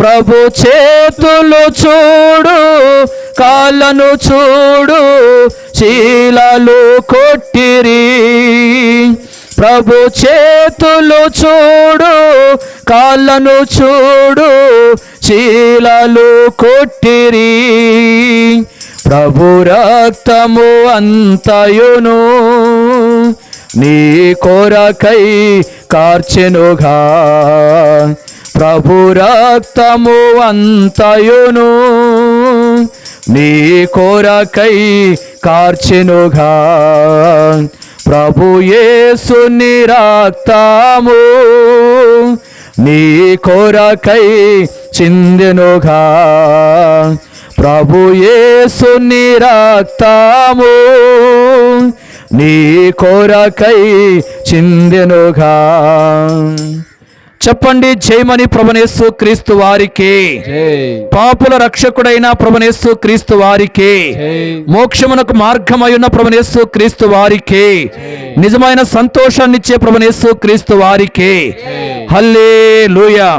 ప్రభు చేతులు చూడు, కాళ్ళను చూడు, చీలలు కొట్టిరి. ప్రభు చేతులు చూడు, కాళ్ళను చూడు, చీలలు కొట్టిరి. ప్రభు రక్తము అంతయును నీ కొరకై కార్చెనుగా. ప్రభు రక్తము అంతయును నీ కొరకై కార్చెనుగా. ప్రభు యేసుని రక్తము నీ కొరకై చిందెనుగా. ప్రభు యేసుని రక్తము నీ కొరకై చిందెనుగా. చెప్పండి, జయమని ప్రభునేసు క్రీస్తు వారికి. పాపుల రక్షకుడైన ప్రభునేసు క్రీస్తు వారికి. మోక్షమునకు మార్గమయున్న ప్రభునేసు క్రీస్తు వారికి. నిజమైన సంతోషాన్నిచ్చే ప్రభునేసు క్రీస్తు వారికి. హల్లెలూయా.